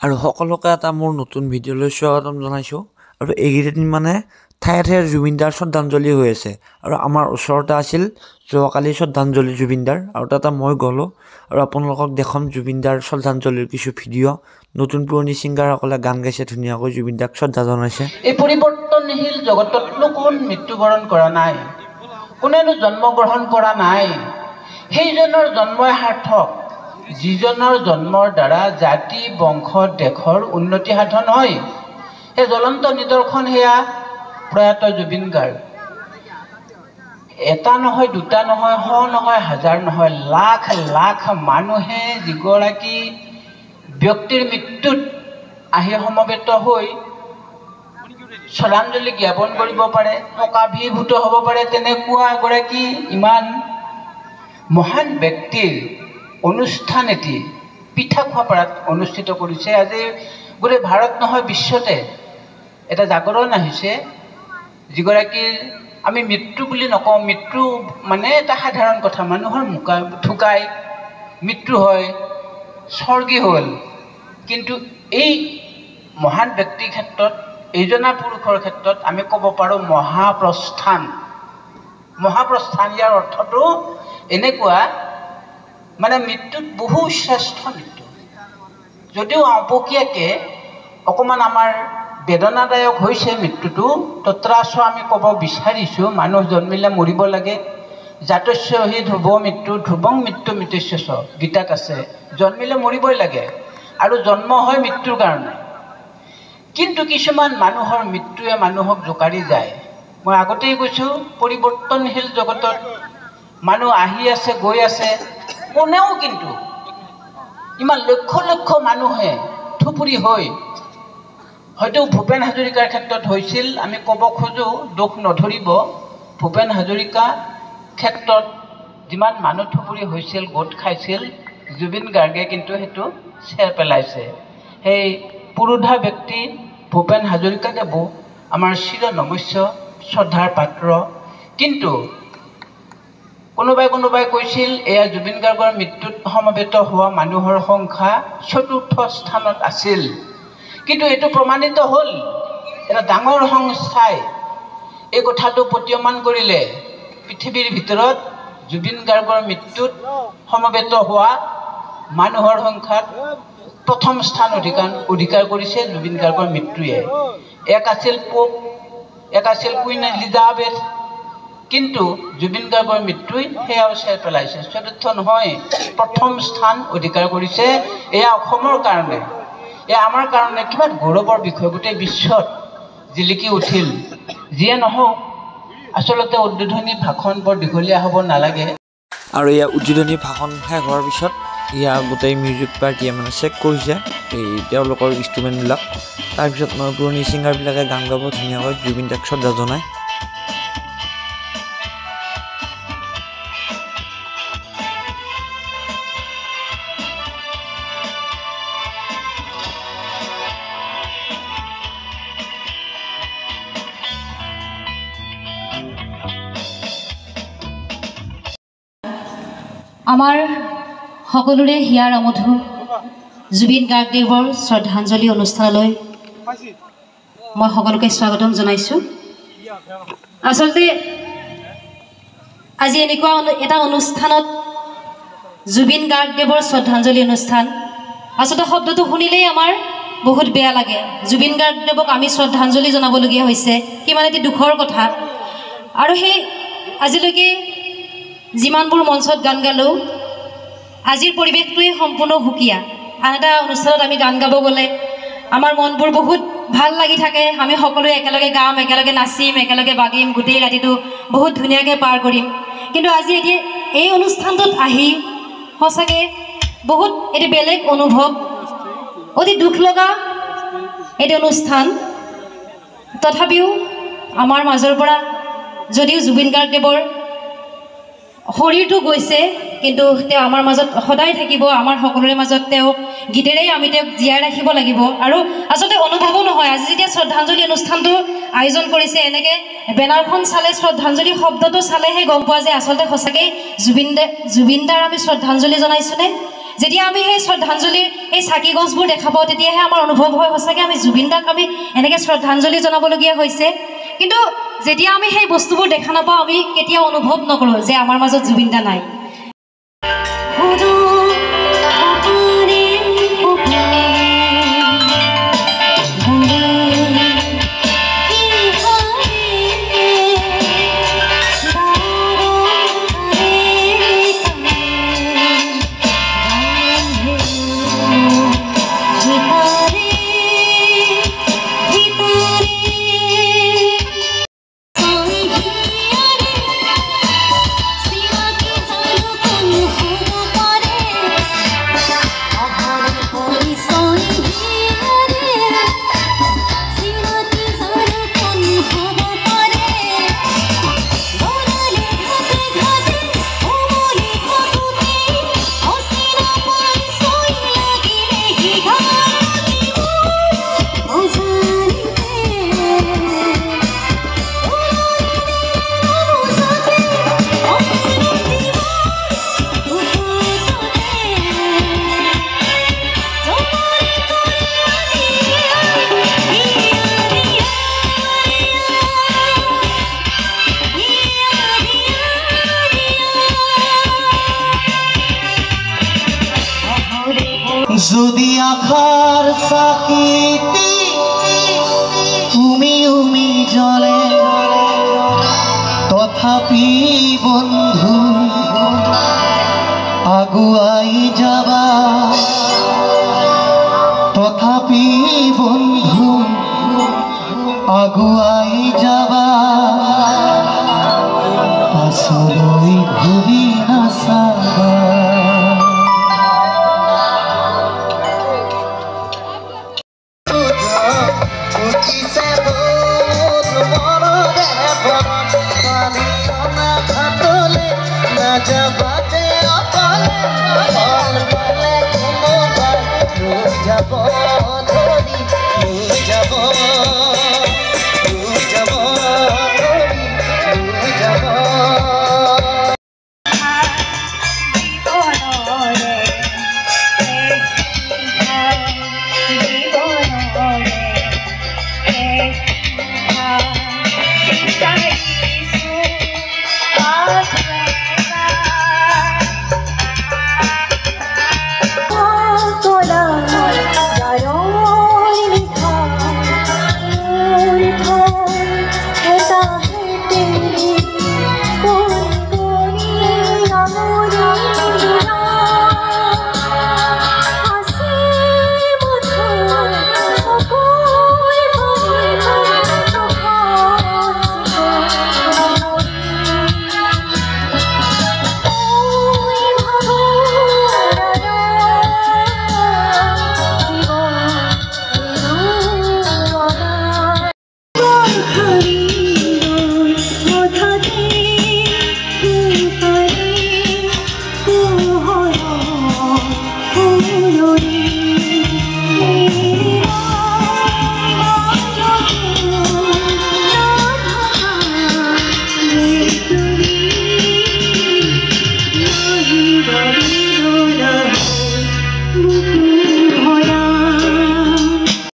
আৰু সকলোকে এটা মোৰ নতুন ভিডিঅ'লৈ স্বাগতম জনাইছোঁ। আৰু এইকেইদিন মানে ঠায়ে ঠায়ে জুবিনদাৰ শ্ৰদ্ধাঞ্জলি হৈ আছে। আৰু আমাৰ ওচৰতে আছিল যোৱাকালি শ্ৰদ্ধাঞ্জলি জুবিনদাৰ, আৰু তাতে মই গ'লোঁ আৰু আপোনালোকক দেখাম জুবিনদাৰ শ্ৰদ্ধাঞ্জলিৰ কিছু ভিডিঅ'। নতুন পুৰণি ছিংগাৰসকলে গান গাইছে, ধুনীয়াকৈ জুবিনদাক শ্ৰদ্ধা জনাইছে। এই পৰিৱৰ্তনশীল জগততনো কোন মৃত্যুবৰণ কৰা নাই, কোনেনো জন্মগ্ৰহণ কৰা নাই। সেইজনৰ জন্মই সাৰ্থক, যিজনৰ জন্মৰ দ্বাৰা জাতি বংশ দেশৰ উন্নতি সাধন হয়। সেই জ্বলন্ত নিদৰ্শন সেয়া প্ৰয়াত জুবিন গাৰ্গ। এটা নহয়, দুটা নহয়, শ নহয়, হাজাৰ নহয়, লাখ লাখ মানুহে যিগৰাকী ব্যক্তিৰ মৃত্যুত আহি সমবেত হৈ শ্ৰদ্ধাঞ্জলি জ্ঞাপন কৰিব পাৰে, শোকাভিভূত হ'ব পাৰে, তেনেকুৱা এগৰাকী ইমান মহান ব্যক্তিৰ অনুষ্ঠান এটি পিঠাখোৱাপাৰাত অনুষ্ঠিত কৰিছে। আজি গোটেই ভাৰত নহয়, বিশ্বতে এটা জাগৰণ আহিছে, যিগৰাকীৰ আমি মৃত্যু বুলি নকওঁ। মৃত্যু মানে এটা সাধাৰণ কথা, মানুহৰ ঢুকায়, মৃত্যু হয়, স্বৰ্গী হ'ল। কিন্তু এই মহান ব্যক্তিৰ ক্ষেত্ৰত, এইজনা পুৰুষৰ ক্ষেত্ৰত আমি ক'ব পাৰোঁ মহাপ্ৰস্থান। মহাপ্ৰস্থান ইয়াৰ অৰ্থটো এনেকুৱা, মানে মৃত্যুত বহু শ্ৰেষ্ঠ মৃত্যু। যদিও অপকীয়াকৈ অকণমান আমাৰ বেদনাদায়ক হৈছে মৃত্যুটো, তত্ৰাচ আমি ক'ব বিচাৰিছোঁ মানুহ জন্মিলে মৰিব লাগে। জাতস্য হি ধ্ৰুৱ মৃত্যু ধ্ৰুৱং মৃত্যু মৃত্যস্য চ, গীতাত আছে। জন্মিলে মৰিবই লাগে, আৰু জন্ম হয় মৃত্যুৰ কাৰণে। কিন্তু কিছুমান মানুহৰ মৃত্যুৱে মানুহক জোকাৰি যায়। মই আগতেই কৈছোঁ, পৰিৱৰ্তনশীল জগতত মানুহ আহি আছে, গৈ আছে। কোনেও কিন্তু ইমান লক্ষ লক্ষ মানুহে থুপুৰি হৈ, হয়তো ভূপেন হাজৰিকাৰ ক্ষেত্ৰত হৈছিল, আমি ক'ব খোজোঁ, দুখ নধৰিব। ভূপেন হাজৰিকা ক্ষেত্ৰত যিমান মানুহ থুপুৰি হৈছিল, গোট খাইছিল, জুবিন গাৰ্গে কিন্তু সেইটো চেৰ পেলাইছে। সেই পুৰোধা ব্যক্তি ভূপেন হাজৰিকাদেৱো আমাৰ চিৰ নমস্য, শ্ৰদ্ধাৰ পাত্ৰ। কিন্তু কোনোবাই কৈছিল, এয়া জুবিন গাৰ্গৰ মৃত্যুত সমবেত হোৱা মানুহৰ সংখ্যা ৪ৰ্থ স্থানত আছিল। কিন্তু এইটো প্ৰমাণিত হ'ল, এটা ডাঙৰ সংস্থাই এই কথাটো প্ৰতীয়মান কৰিলে, পৃথিৱীৰ ভিতৰত জুবিন গাৰ্গৰ মৃত্যুত সমবেত হোৱা মানুহৰ সংখ্যাত প্ৰথম স্থান অধিকাৰ কৰিছে জুবিন গাৰ্গৰ মৃত্যুৱে। এক আছিল পোপ, এক আছিল কুইন এলিজাবেথ, কিন্তু জুবিন গাৰ্গৰ মৃত্যুই সেয়াও চেৰ পেলাইছে। ৪ৰ্থ নহয়, প্ৰথম স্থান অধিকাৰ কৰিছে। এয়া অসমৰ কাৰণে, এয়া আমাৰ কাৰণে কিমান গৌৰৱৰ বিষয়। গোটেই বিশ্বত জিলিকি উঠিল। যিয়ে নহওক, আচলতে উদ্বোধনী ভাষণ বৰ দীঘলীয়া হ'ব নালাগে। আৰু ইয়াৰ উদ্বোধনী ভাষণ শেষ হোৱাৰ পিছত ইয়াৰ গোটেই মিউজিক পাৰ্টিয়ে মানে চেক কৰিছে এই তেওঁলোকৰ ইনষ্ট্ৰুমেণ্টবিলাক। তাৰপিছত মই পুৰণি ছিংগাৰবিলাকে গান গাব ধুনীয়াকৈ জুবিনদাক শ্ৰদ্ধা জনায়। আমাৰ সকলোৰে হিয়াৰ আমঠু জুবিন গাৰ্গদেৱৰ শ্ৰদ্ধাঞ্জলি অনুষ্ঠানলৈ মই সকলোকে স্বাগতম জনাইছোঁ। আচলতে আজি এনেকুৱা এটা অনুষ্ঠানত জুবিন গাৰ্গদেৱৰ শ্ৰদ্ধাঞ্জলি অনুষ্ঠান, আচলতে শব্দটো শুনিলেই আমাৰ বহুত বেয়া লাগে। জুবিন গাৰ্গদেৱক আমি শ্ৰদ্ধাঞ্জলি জনাবলগীয়া হৈছে, কিমান এটি দুখৰ কথা। আৰু সেই আজিলৈকে যিমানবোৰ মঞ্চত গান গালোঁ, আজিৰ পৰিৱেশটোৱেই সম্পূৰ্ণ সুকীয়া। আন এটা অনুষ্ঠানত আমি গান গাব গ'লে আমাৰ মনবোৰ বহুত ভাল লাগি থাকে, আমি সকলোৱে একেলগে গাম, একেলগে নাচিম, একেলগে বাগিম, গোটেই ৰাতিটো বহুত ধুনীয়াকৈ পাৰ কৰিম। কিন্তু আজি এতিয়া এই অনুষ্ঠানটোত আহি সঁচাকৈ বহুত এটি বেলেগ অনুভৱ, অতি দুখ লগা এটি অনুষ্ঠান। তথাপিও আমাৰ মাজৰ পৰা যদিও জুবিন গাৰ্গদেৱৰ শৰীৰটো গৈছে, কিন্তু তেওঁ আমাৰ মাজত সদায় থাকিব। আমাৰ সকলোৰে মাজত তেওঁ গীতেৰেই আমি তেওঁক জীয়াই ৰাখিব লাগিব। আৰু আচলতে অনুভৱো নহয়, আজি যেতিয়া শ্ৰদ্ধাঞ্জলি অনুষ্ঠানটো আয়োজন কৰিছে, এনেকৈ বেনাৰখন চালে, শ্ৰদ্ধাঞ্জলি শব্দটো চালেহে গম পোৱা যায় আচলতে সঁচাকৈ জুবিনদাৰ আমি শ্ৰদ্ধাঞ্জলি জনাইছোঁনে। যেতিয়া আমি সেই শ্ৰদ্ধাঞ্জলিৰ এই চাকি গছবোৰ দেখা পাওঁ তেতিয়াহে আমাৰ অনুভৱ হয় সঁচাকৈ আমি জুবিন দাক আমি এনেকৈ শ্ৰদ্ধাঞ্জলি জনাবলগীয়া হৈছে কিন্তু যেতিয়া আমি সেই বস্তুবোৰ দেখা নাপাওঁ আমি কেতিয়াও অনুভৱ নকৰোঁ যে আমাৰ মাজত জুবিন দা নাই যদি আখার সাকিতি উমি উমি জলে তথাপি বন্ধু আগুয়াই যাবা তথাপি বন্ধু আগুয়াই যাবা পাছলৈ ঘূৰি নাচাবা যাব